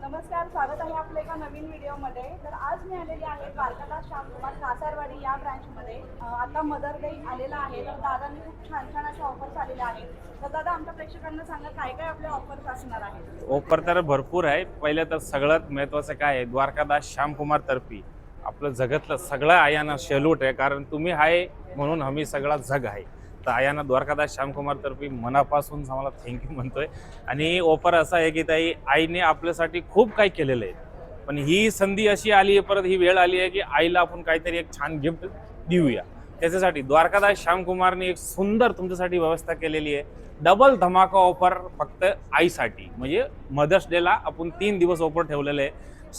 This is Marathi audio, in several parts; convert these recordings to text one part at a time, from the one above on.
नमस्कार, स्वागत आहे आपल्या एका नवीन व्हिडिओमध्ये. तर आज मी आलेली आहे द्वारकादास श्यामकुमार कासारवाडी या ब्रँचमध्ये. आता मदर डे आलेला आहे, तर दादांनी खूप छान छान अशा ऑफर्स आलेल्या आहेत. तर दादा, आमच्या प्रेक्षकांना सांगा काय काय आपल्या ऑफर्स असणार आहेत. ऑफर तर भरपूर आहे. पहिलं तर सगळ्यात महत्त्वाचं काय आहे, द्वारकादास श्यामकुमार तर्फी आपलं जगातलं सगळं आयाना शेलूट आहे. कारण तुम्ही आहे म्हणून आम्ही सगळा जग आहे. तर आयाना द्वारकादास श्यामकुमार तर्फी मनापासून आम्हाला थँक्यू म्हणतोय. आणि ऑफर असा आहे की ताई, आईने आपल्यासाठी खूप काही केलेलं आहे, पण ही संधी अशी आली आहे, परत ही वेळ आली आहे की आईला आपण काहीतरी एक छान गिफ्ट देऊया. त्याच्यासाठी द्वारकादास श्यामकुमारने एक सुंदर तुमच्यासाठी व्यवस्था केलेली आहे. डबल धमाका ऑफर फक्त आईसाठी. म्हणजे मदर्स डेला आपण 3 दिवस ऑफर ठेवलेले आहे.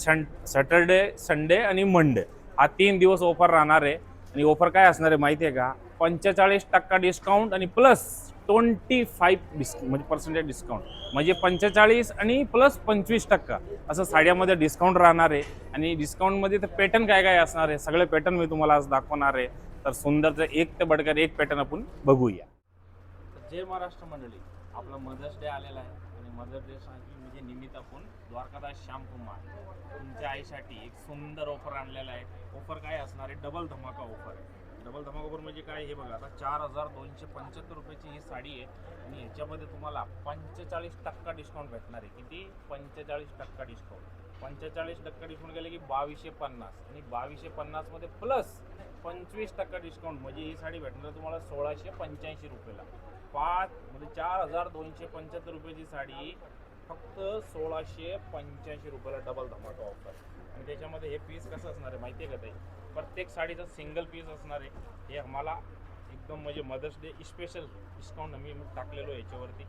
सॅटरडे, संडे आणि मंडे हा 3 दिवस ऑफर राहणार आहे. आणि ऑफर काय असणार आहे माहिती आहे का? 45% डिस्काउंट आणि प्लस 25 म्हणजे पर्सेंटेज डिस्काउंट. म्हणजे 45 आणि प्लस 25% असं साड्यामध्ये डिस्काउंट राहणार आहे. आणि डिस्काउंटमध्ये तर पॅटर्न काय काय असणार आहे, सगळे पॅटर्न मी तुम्हाला आज दाखवणार आहे. तर सुंदरचं एक ते बडकर एक पॅटर्न आपण बघूया. जय महाराष्ट्र मंडळी, आपला मदर्स डे आलेला आहे. आणि मदर्स डे साठी म्हणजे निमित्त आपण द्वारकादास श्यामकुमार तुमच्या आईसाठी एक सुंदर ऑफर आणलेला आहे. ऑफर काय असणार आहे? डबल धमाका ऑफर. डबल धमाका ऑफर म्हणजे काय हे बघा. आता 4275 रुपयाची ही साडी आहे आणि ह्याच्यामध्ये तुम्हाला 45% डिस्काउंट भेटणार आहे. किती? 45% डिस्काउंट. 45% डिस्काउंट गेले की 2250 आणि 2250 मध्ये प्लस 25% डिस्काउंट म्हणजे ही साडी भेटणार तुम्हाला 1685 रुपयाला. 5 म्हणजे 4275 रुपयाची साडी फक्त 1685 रुपयाला डबल धमाका ऑफर. आणि त्याच्यामध्ये हे पीस कसं असणार आहे माहिती आहे का ताई? प्रत्येक साडीचा सिंगल पीस असणार आहे. हे आम्हाला एकदम म्हणजे मदर्स डे स्पेशल डिस्काउंट आम्ही टाकलेलो आहे याच्यावरती.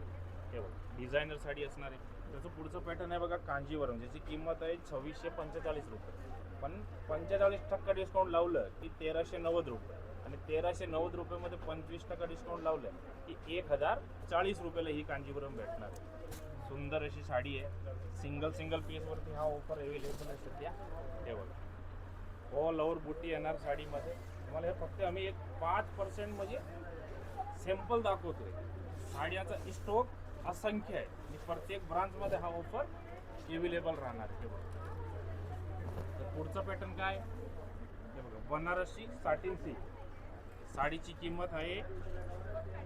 हे बघा, डिझायनर साडी असणार आहे. त्याचं पुढचं पॅटर्न आहे बघा, कांजीवरम, ज्याची किंमत आहे 2645 रुपये. पण 45% डिस्काउंट लावलं की 1390 रुपये. आणि 1390 रुपयामध्ये 25% डिस्काउंट लावलं की 1040 रुपयाला ही कांजीवरम भेटणार आहे. सुंदर अशी साडी आहे. सिंगल पीसवरती हा ऑफर अवेलेबल आहे सध्या. हे बघा, ऑल ओव्हर बुटी येणार साडीमध्ये तुम्हाला. हे फक्त आम्ही एक 5% म्हणजे सॅम्पल दाखवतोय. साड्याचा स्टॉक असंख्य आहे आणि प्रत्येक ब्रांचमध्ये हा ऑफर अवेलेबल राहणार आहे. हे बघा, तर पुढचं पॅटर्न काय? हे बघा, बनारसी साटिन सिल्क. साडीची किंमत आहे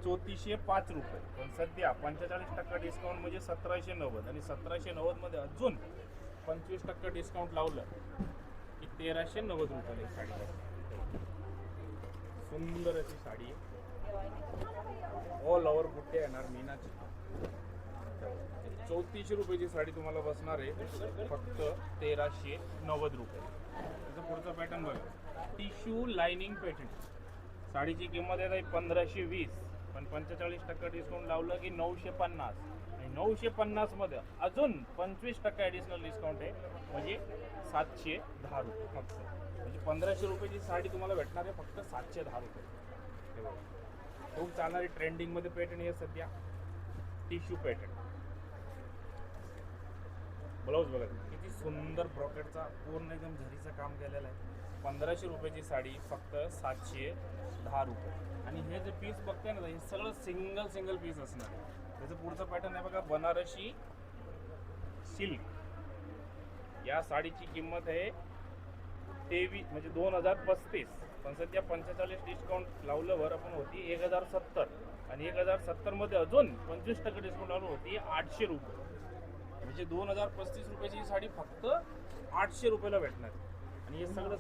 3405 रुपये. पण सध्या 45% डिस्काउंट म्हणजे 1790 आणि 1790 मध्ये अजून 25% डिस्काउंट लावलं की 1390 रुपयाला एक साडी बसते. सुंदर अशी साडी आहे. ऑल ओव्हर बुट्टे येणार मीनाची. 3400 रुपयाची साडी तुम्हाला बसणार आहे फक्त 1390 रुपये. त्याचं पुढचं पॅटर्न बघा, टिश्यू लाइनिंग पॅटर्न. साडीची किंमत आहे 1520 पण 45% डिस्काउंट लावलं की 950 आणि 950 मध्ये अजून 25% ॲडिशनल डिस्काउंट आहे म्हणजे 710 रुपये फक्त. म्हणजे 1500 रुपयाची साडी तुम्हाला भेटणार आहे फक्त 710 रुपये. हे बघा, खूप चालणारी ट्रेंडिंगमध्ये पॅटर्न आहे सध्या, टिश्यू पॅटर्न. ब्लाऊज बघा किती सुंदर ब्रॉकेटचा पूर्ण एकदम झरीचं काम केलेलं आहे. 1500 रुपयाची साडी फक्त 710 रुपये. आणि हे जे पीस बघताय ना, हे सगळं सिंगल पीस असणार आहे. त्याचं पुढचं पॅटर्न आहे बघा, बनारसी सिल्क. या साडीची किंमत आहे 23 म्हणजे 2035 पण सध्या 45 डिस्काउंट लावल्यावर आपण होती 1070 आणि 1070 मध्ये अजून 25% डिस्काउंट लावलं होती 800 रुपये. म्हणजे 2035 रुपयाची साडी फक्त 800 रुपयाला भेटणार. आणि हे सगळं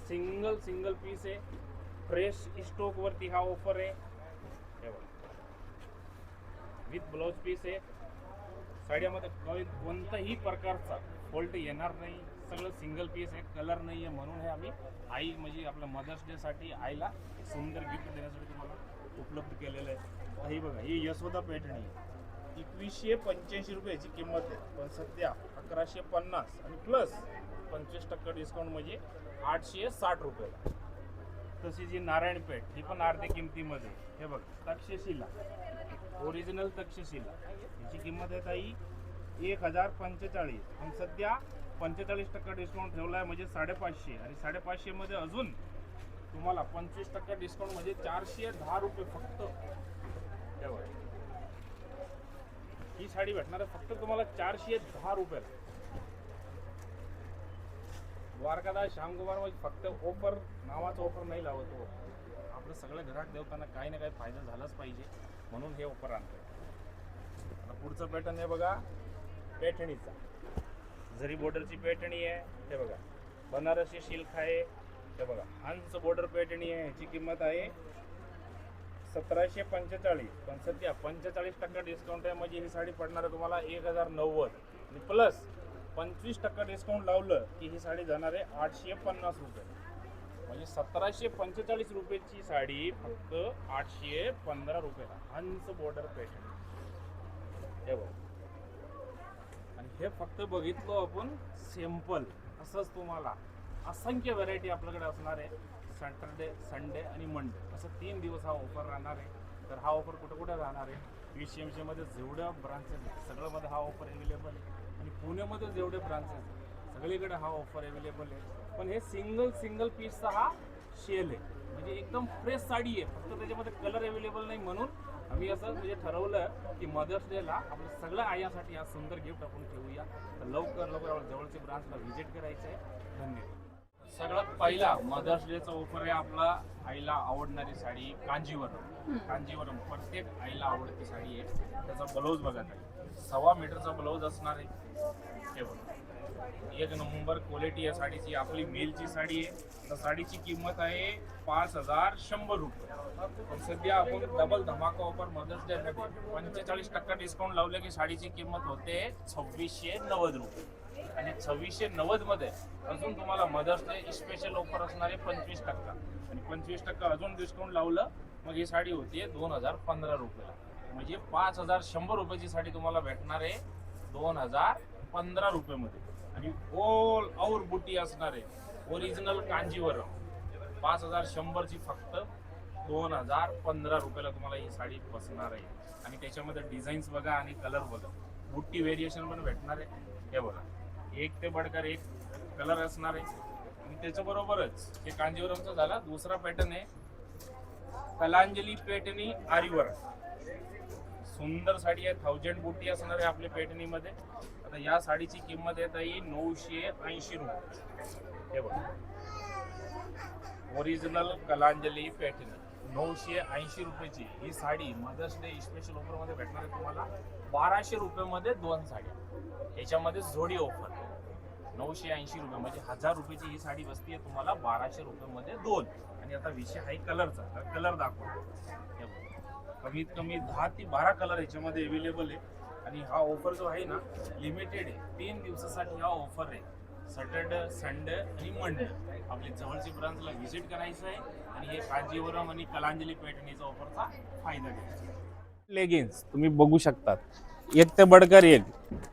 सिंगल पीस आहे. फ्रेश स्टॉक वरती हा ऑफर आहे. हे बघा, विथ ब्लाउज पीस आहे. साड्यामध्ये कोणताही प्रकारचा फॉल्ट येणार नाही. सगळं सिंगल पीस आहे, कलर नाही आहे. म्हणून हे आम्ही आई म्हणजे आपल्या मदर्स डे साठी आईला सुंदर गिफ्ट देण्यासाठी तुम्हाला उपलब्ध केलेलं आहे. ही बघा, ही यशोदा पैठणी आहे. 2185 रुपयाची किंमत आहे पण सध्या 1150 आणि प्लस 25% डिस्काउंट म्हणजे 860 रुपयाला. तशी जी नारायणपेठ ही पण अर्ध्या किमतीमध्ये. हे बघ, तक्षशिला, ओरिजिनल तक्षशिला, याची किंमत आहे ताई 1045 पण सध्या 45% डिस्काउंट ठेवला आहे म्हणजे 550 आणि 550 मध्ये अजून तुम्हाला 25% डिस्काउंट म्हणजे 410 रुपये फक्त. हे बघ, ही साडी भेटणार आहे फक्त तुम्हाला 410 रुपयाला. द्वारकादास श्यामकुमार म्हणजे फक्त ऑफर नावाचं ऑफर नाही लावत हो. आपलं सगळं ग्राहक देवताना काही ना काही फायदा झालाच पाहिजे म्हणून हे ऑफर आणतो. आता पुढचं पॅटर्न आहे बघा, पैठणीचा जरी बॉर्डरची पैठणी आहे. हे बघा बनारसी सिल्क आहे. हे बघा हंस बॉर्डर पैठणी आहे. ह्याची किंमत आहे 1745, पण सध्या 45% डिस्काउंट आहे. म्हणजे ही साडी पडणार आहे तुम्हाला 1090 आणि प्लस 25% डिस्काउंट लावलं की ही साडी जाणार आहे 850 रुपये. म्हणजे 1745 रुपयाची साडी फक्त 815 रुपयाला हंस बॉर्डर पैठणी. हे बघा, आणि हे फक्त बघितलो आपण सॅम्पल. असंच तुम्हाला असंख्य व्हरायटी आपल्याकडे असणार आहे. सॅटरडे, संडे आणि मंडे असं 3 दिवस हा ऑफर राहणार आहे. तर हा ऑफर कुठे कुठे राहणार आहे? PCMC मध्ये जेवढ्या ब्रांचेस आहेत सगळ्यामध्ये हा ऑफर अवेलेबल आहे. आणि पुण्यामध्ये जेवढे ब्रांचेस आहेत सगळीकडे हा ऑफर अवेलेबल आहे. पण हे सिंगल पीसचा हा शेल आहे. म्हणजे एकदम फ्रेश साडी आहे. फक्त त्याच्यामध्ये कलर अवेलेबल नाही म्हणून आम्ही असं म्हणजे ठरवलं की मदर्स डेला आपल्या सगळ्या आयासाठी हा सुंदर गिफ्ट आपण ठेवूया. तर लवकर जवळच्या ब्रांचला व्हिजिट करायचं आहे. धन्यवाद. सगळ्यात पहिला मदर्स डेचा ऑफर आहे आपला आईला आवडणारी साडी कांजीवरम. प्रत्येक आईला आवडती साडी आहे. त्याचा ब्लाऊज बघा, 1.25 मीटरचा ब्लाऊज असणार आहे. हे बघा, एक नंबर क्वालिटी आहे साडीची. आपली मेलची साडी आहे. तर साडीची किंमत आहे 5100 रुपये. पण सध्या आपण डबल धमाका ऑफर मदर्स डे मध्ये 45% डिस्काउंट लावले की साडीची किंमत होते 2690 रुपये. आणि 2690 मध्ये अजून तुम्हाला मदर्स डे स्पेशल ऑफर असणार आहे 25%. आणि 25% अजून डिस्काउंट लावलं मग ही साडी होती 2015 रुपयाला. म्हणजे 5100 रुपयाची साडी तुम्हाला भेटणार आहे 2015 रुपयामध्ये. आणि ऑल आवर बुटी असणार आहे ओरिजिनल कांजीवरम. 5100 ची फक्त 2015 रुपयाला तुम्हाला ही साडी बसणार आहे. आणि त्याच्यामध्ये डिझाईन्स बघा आणि कलर बघा, बुट्टी व्हेरिएशन पण भेटणार आहे. हे बघा, एक ते बडकर एक कलर असणार आहे. आणि त्याच्याबरोबरच हे कांजीवरमचा झाला. दुसरा पॅटर्न आहे कलांजली पैठणी आरीवर. सुंदर साडी आहे. 1000 बुट्टी असणार आहे आपल्या पैठणीमध्ये. आता या साडीची किंमत येत आहे 980 रुपये. हे बघा, ओरिजिनल कलांजली पैठणी 980 रुपयाची ही sari Mother's Day special offer मध्ये भेटणार आहे तुम्हाला 1200 रुपयामध्ये 2 साड्या. याच्यामध्ये जोडी ऑफर 980 रुपये म्हणजे 1000 रुपयाची ही साडी बसते तुम्हाला 1200 रुपयामध्ये 2. आणि आता विषय आहे कलरचा. तर कलर दाखवतो. कमीत कमी 10 ते 12 कलर याच्यामध्ये अवेलेबल आहे. आणि हा ऑफर जो आहे ना लिमिटेड आहे. 3 दिवसासाठी हा ऑफर आहे. सॅटरडे, संडे आणि मंडे आपली जवळची ब्रांचला व्हिजिट करायचं आहे. आणि हे कांजीवरम आणि कलांजली पैठणीचा ऑफरचा फायदा घ्यायचा. लेगिन्स तुम्ही बघू शकतात, एक ते बडकर एक,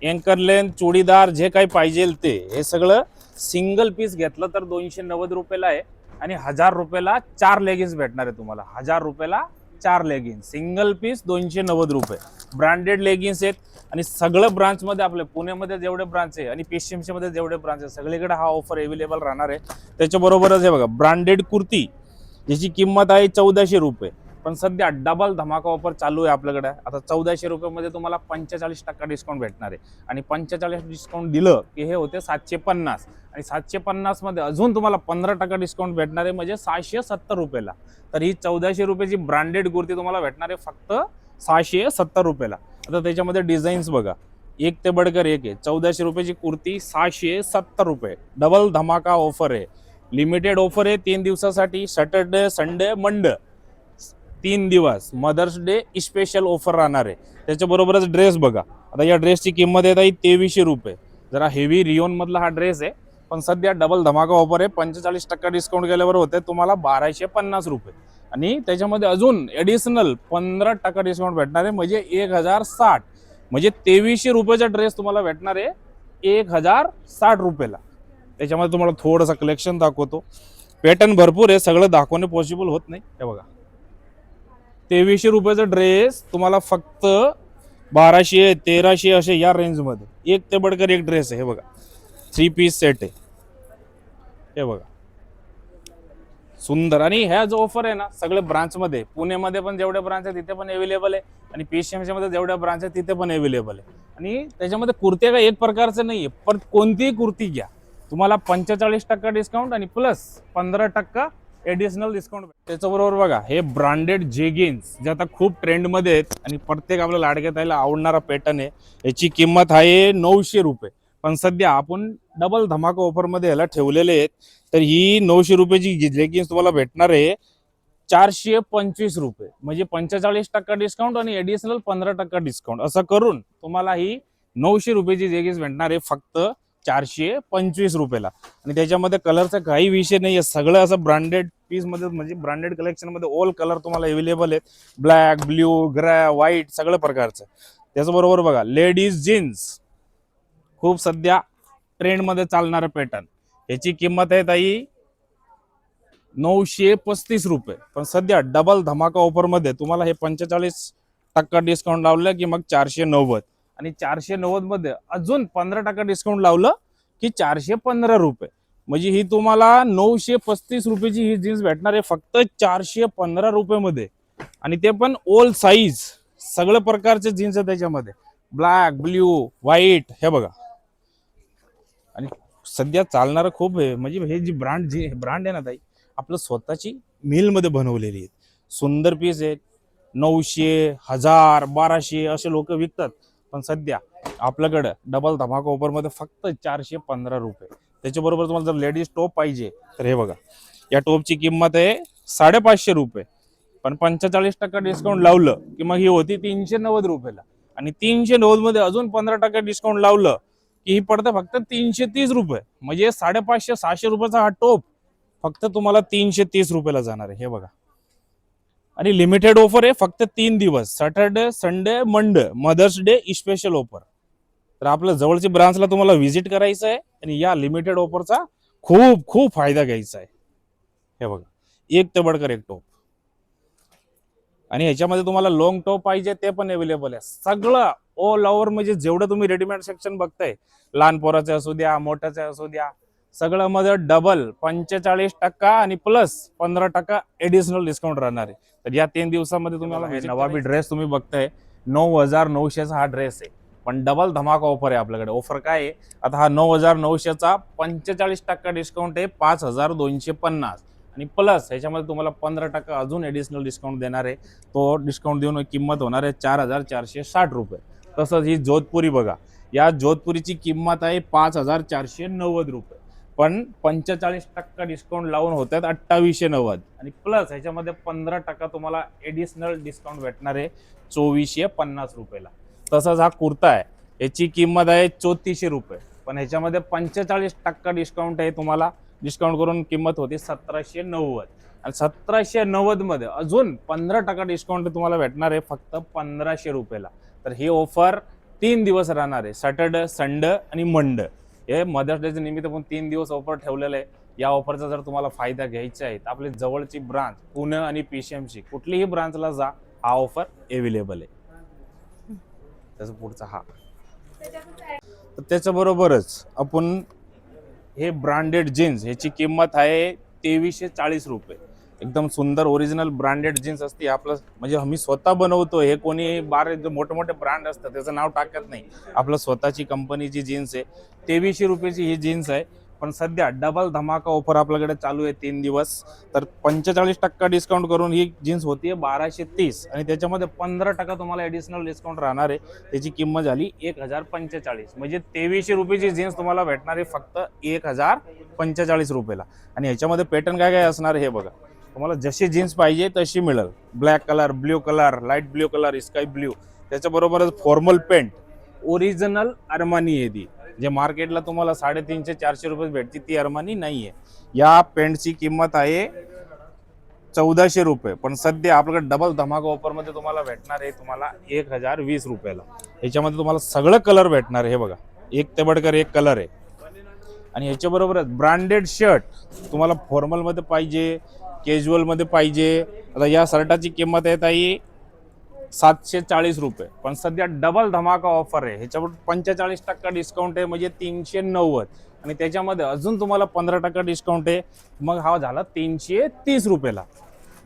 एंकर लेंथ, चुडीदार जे काही पाहिजे ते हे सगळं सिंगल पीस घेतलं तर 290 रुपयाला आहे. आणि 1000 रुपयाला 4 लेगिन्स भेटणार आहे तुम्हाला. 1000 रुपयाला 4 लेगिन्स, सिंगल पीस 290 रुपये. ब्रँडेड लेगिन्स आहेत. आणि सगळं ब्रांचमध्ये आपल्या पुण्यामध्ये जेवढे ब्रांच आहे आणि PCMC मध्ये जेवढे ब्रांच आहे सगळीकडे हा ऑफर अवेलेबल राहणार आहे. त्याच्याबरोबरच हे बघा ब्रँडेड कुर्ती ज्याची किंमत आहे 1400 रुपये. पण सध्या डबल धमाका ऑफर चालू आहे आपल्याकडे. आता 1400 रुपयामध्ये तुम्हाला 45% डिस्काउंट भेटणार आहे. आणि 45 डिस्काउंट दिलं की हे होते 750. आणि 750 मध्ये अजून तुम्हाला 15% डिस्काउंट भेटणार आहे म्हणजे 670 रुपयाला. तर ही 1400 रुपयाची ब्रँडेड कुर्ती तुम्हाला भेटणार आहे फक्त 670 रुपयाला. आता त्याच्यामध्ये डिझाईन्स बघा, एक ते बडकर एक आहे. 1400 रुपयाची कुर्ती 670 रुपये. डबल धमाका ऑफर आहे. लिमिटेड ऑफर आहे 3 दिवसासाठी. सॅटरडे, संडे, मंडे 3 दिवस मदर्स डे स्पेशल ऑफर राहणार आहे. त्याच्याबरोबरच ड्रेस बघा. आता या ड्रेसची किंमत येत आहे 2300 रुपये. जरा हेवी रिओन मधला हा ड्रेस आहे. पण सध्या डबल धमाका ऑफर आहे. 45% डिस्काउंट केल्यावर होते तुम्हाला 1250 रुपये. आणि त्याच्यामध्ये अजून ॲडिशनल 15% डिस्काउंट भेटणार आहे म्हणजे 1060. म्हणजे 2300 रुपयाचा ड्रेस तुम्हाला भेटणार आहे 1060 रुपयाला. त्याच्यामध्ये तुम्हाला थोडंसं कलेक्शन दाखवतो. पॅटर्न भरपूर आहे, सगळं दाखवणे पॉसिबल होत नाही. हे बघा 2300 रुपयाचा ड्रेस तुम्हाला फक्त 1200, 1300 असे या रेंजमध्ये एक ते बडकर एक ड्रेस आहे. हे बघा 3 पीस सेट आहे. हे बघा सुंदर. आणि ह्या जो ऑफर आहे ना सगळे ब्रांचमध्ये पुण्यामध्ये पण जेवढ्या ब्रांच आहे तिथे पण अवेलेबल आहे. आणि PCMC मध्ये जेवढ्या ब्रांच आहे तिथे पण अवेलेबल आहे. आणि त्याच्यामध्ये कुर्त्या काय एक प्रकारचं नाही आहे, पण कोणतीही कुर्ती घ्या तुम्हाला 45% डिस्काउंट आणि प्लस 15% एडिशनल डिस्काउंट. त्याच्याबरोबर बघा हे ब्रँडेड जेगिन्स जे आता खूप ट्रेंडमध्ये आहेत आणि प्रत्येक आपल्या लाडक्यात यायला आवडणारा पॅटर्न आहे. याची किंमत आहे 900 रुपये. पण सध्या आपण डबल धमाका ऑफरमध्ये याला ठेवलेले आहेत. तर ही 900 रुपयाची जेगिन्स तुम्हाला भेटणार आहे 425 रुपये. म्हणजे 45% डिस्काउंट आणि एडिशनल 15% डिस्काउंट असं करून तुम्हाला ही 900 रुपयाची जेगिन्स भेटणार आहे फक्त 425 रुपयाला. आणि त्याच्यामध्ये कलरचा काही विषय नाही आहे. सगळं असं ब्रँडेड पीस मध्ये म्हणजे ब्रँडेड कलेक्शन मध्ये ऑल कलर तुम्हाला अवेलेबल आहेत. ब्लॅक, ब्ल्यू, ग्रे, व्हाईट सगळं प्रकारचं. त्याचबरोबर बघा लेडीज जीन्स खूप सध्या ट्रेंड मध्ये चालणारं पॅटर्न. याची किंमत आहे ताई 935 रुपये. पण सध्या डबल धमाका ऑफर मध्ये तुम्हाला हे 45% डिस्काउंट लावलं की मग 490 आणि 490 मध्ये अजून 15% डिस्काउंट लावलं की 415 रुपये. म्हणजे ही तुम्हाला 935 रुपयाची ही जीन्स भेटणार आहे फक्त 415 रुपये मध्ये. आणि ते पण ऑल साईज सगळं प्रकारचे जीन्स आहे त्याच्यामध्ये. ब्लॅक, ब्ल्यू, व्हाईट हे बघा. आणि सध्या चालणारं खूप आहे. म्हणजे हे जी ब्रँड आहे ना ताई आपलं स्वतःची मिल मध्ये बनवलेली आहे. सुंदर पीस आहेत. 900, 1000, 1200 असे लोक विकतात. पण सध्या आपल्याकडे डबल धमाका ऑफर मध्ये फक्त 415 रुपये. त्याच्याबरोबर तुम्हाला जर लेडीज टॉप पाहिजे तर हे बघा या टॉपची किंमत आहे 550 रुपये. पण 45% डिस्काउंट लावलं की मग ही होती 390 रुपयाला. आणि 390 मध्ये अजून 15% डिस्काउंट लावलं की ही पडते फक्त 330 रुपये. म्हणजे 550 600 रुपयाचा हा टॉप फक्त तुम्हाला 330 रुपयाला जाणार आहे. हे बघा. आणि लिमिटेड ऑफर आहे फक्त 3 दिवस. Saturday, Sunday, Monday, Mother's Day special offer. तर आपल्या जवळची ब्रांचला तुम्हाला व्हिजिट करायचं आहे आणि या लिमिटेड ऑफरचा खूप खूप फायदा घ्यायचा आहे. हे बघा एक ते बडकर एक टॉप. आणि ह्याच्यामध्ये तुम्हाला लॉंग टॉप पाहिजे ते पण अवेलेबल आहे. सगळं ऑल ओव्हर म्हणजे जेवढं तुम्ही रेडीमेड सेक्शन बघताय लहान पोराचे असू द्या मोठ्याचे असू द्या सगळं मध्ये डबल 45% आणि प्लस 15% एडिशनल डिस्काउंट राहणार आहे. तर या 3 दिवसामध्ये तुम्हाला नवाबी ड्रेस तुम्ही बघताय 9900 हा ड्रेस आहे. पण डबल धमाका ऑफर आहे आपल्याकडे. ऑफर काय आहे आता हा 9900चा 45% डिस्काउंट आहे 5250 आणि प्लस ह्याच्यामध्ये तुम्हाला 15% अजून एडिशनल डिस्काउंट देणार आहे. तो डिस्काउंट देऊन किंमत होणार आहे 4460 रुपये. तसंच ही जोधपुरी बघा या जोधपुरीची किंमत आहे 5490 रुपये. पण 45% डिस्काउंट लावून होतात 2890 आणि प्लस ह्याच्यामध्ये 15% तुम्हाला एडिशनल डिस्काउंट भेटणार आहे 2450 रुपयाला. तसंच हा कुर्ता आहे याची किंमत आहे 3400 रुपये. पण ह्याच्यामध्ये 45% डिस्काउंट आहे. तुम्हाला डिस्काउंट करून किंमत होती 1790 आणि 1790 मध्ये अजून 15% डिस्काउंट तुम्हाला भेटणार आहे फक्त 1500 रुपयाला. तर ही ऑफर 3 दिवस राहणार आहे. सॅटर्डे, संडे आणि मंडे. हे मदर्स डेच्या निमित्त पण 3 दिवस ऑफर ठेवलेलं आहे. या ऑफरचा जर तुम्हाला फायदा घ्यायचा आहे तर आपली जवळची ब्रांच पुणे आणि पीसीएमसी कुठलीही ब्रांचला जा हा ऑफर अवेलेबल आहे. त्याचा पुढचा हा. तर त्याच्याबरोबरच आपण हे ब्रँडेड जीन्स ह्याची किंमत आहे 2340 रुपये. एकदम सुंदर ओरिजिनल ब्रँडेड जीन्स असते. आपलं म्हणजे आम्ही स्वतः बनवतो. हे कोणी मोठे मोठे ब्रँड असतात त्याचं नाव टाकत नाही. आपलं स्वतःची कंपनीची जीन्स आहे. 2300 रुपयाची ही जीन्स आहे. पण सध्या डबल धमाका ऑफर आपल्याकडे चालू आहे 3 दिवस. तर 45% डिस्काउंट करून ही जीन्स होती 1230 आणि त्याच्यामध्ये 15% तुम्हाला एडिशनल डिस्काउंट राहणार आहे. त्याची किंमत झाली 1045. म्हणजे 2300 रुपयाची जीन्स तुम्हाला भेटणार आहे फक्त 1045 रुपयाला. आणि ह्याच्यामध्ये पॅटर्न काय काय असणार हे बघा. तुम्हाला जशी जीन्स पाहिजे तशी मिळेल. Black colour, blue colour, light blue colour, sky blue. त्याच्याबरोबरच फॉर्मल पॅन्ट ओरिजिनल अरमानी आहे ती. जे मार्केटला तुम्हाला 350-400 रुपये भेटते ती अरमानी नाहीये. या पॅन्टची किंमत आहे 1400 रुपये. पण सध्या आपल्याकडे डबल धमाका ऑफर मध्ये तुम्हाला भेटणार आहे तुम्हाला 1020 रुपयाला. ह्याच्यामध्ये तुम्हाला सगळं कलर भेटणार आहे. हे बघा एक ते बडकर एक कलर आहे. आणि ह्याच्याबरोबरच ब्रँडेड शर्ट तुम्हाला फॉर्मल मध्ये पाहिजे कॅज्युअल मध्ये पाहिजे. आता या शर्टाची किंमत आहे ताई 740 रुपये. पण सध्या डबल धमाका ऑफर आहे. ह्याच्यावर 45% डिस्काउंट आहे म्हणजे 390 आणि त्याच्यामध्ये अजून तुम्हाला 15% डिस्काउंट आहे. मग हा झाला 330 रुपयाला.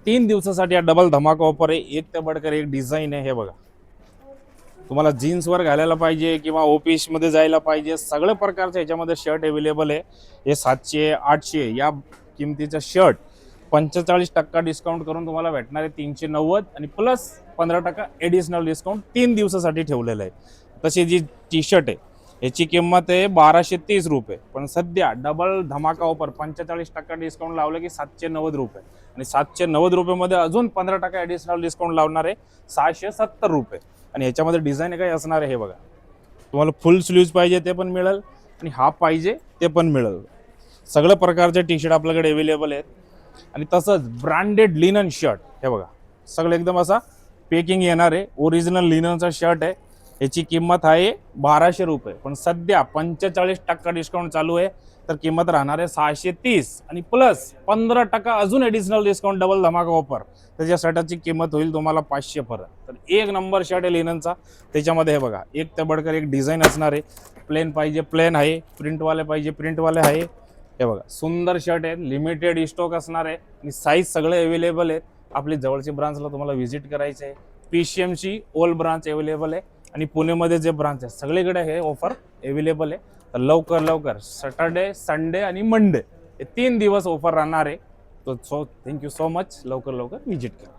3 दिवसासाठी हा डबल धमाका ऑफर आहे. एक ते बडकर एक डिझाईन आहे. हे बघा तुम्हाला जीन्सवर घालायला पाहिजे किंवा ऑफिसमध्ये जायला पाहिजे, सगळ्या प्रकारचे याच्यामध्ये शर्ट अवेलेबल आहे. हे 700-800 या किमतीचं शर्ट 45% डिस्काउंट करून तुम्हाला भेटणार आहे 390 आणि प्लस 15% ॲडिशनल डिस्काउंट 3 दिवसासाठी ठेवलेलं आहे. तशी जी टी शर्ट आहे याची किंमत आहे 1230 रुपये, पण सध्या डबल धमाका ऑफर 45% डिस्काउंट लावलं की 790 रुपये आणि 790 रुपयेमध्ये अजून 15% ॲडिशनल डिस्काउंट लावणार आहे 670 रुपये. आणि ह्याच्यामध्ये डिझाईन काय असणार आहे हे बघा. तुम्हाला फुल स्लीव्ज पाहिजे ते पण मिळेल आणि हाफ पाहिजे ते पण मिळेल. सगळ्या प्रकारचे टी शर्ट आपल्याकडे अवेलेबल आहेत. आणि तसंच ब्रँडेड लिनन शर्ट हे बघा, सगळं एकदम असा पॅकिंग येणार आहे. ओरिजिनल लिननचा शर्ट आहे. याची किंमत आहे 1200 रुपये, पण सध्या 45% डिस्काउंट चालू आहे तर किंमत राहणार आहे 630 आणि प्लस 15% अजून ॲडिशनल डिस्काउंट डबल धमाका ऑफर. त्याच्या शर्टाची किंमत होईल तुम्हाला 500 परत. तर एक नंबर शर्ट आहे लिननचा. त्याच्यामध्ये हे बघा एक ते बडकर एक डिझाईन असणार आहे. प्लेन पाहिजे प्लेन आहे, प्रिंटवाले पाहिजे प्रिंटवाले आहे. हे बघा सुंदर शर्ट आहे, लिमिटेड स्टॉक असणार आहे आणि साईज सगळे अवेलेबल आहेत. आपली जवळची ब्रांचला तुम्हाला व्हिजिट करायचं आहे. PCMची ओल्ड ब्रांच अवेलेबल आहे आणि पुणेमध्ये जे ब्रांच आहे सगळीकडे हे ऑफर अवेलेबल आहे. तर लवकर सॅटर्डे संडे आणि मंडे हे 3 दिवस ऑफर राहणार आहे. तो थँक्यू सो मच. लवकर व्हिजिट करा.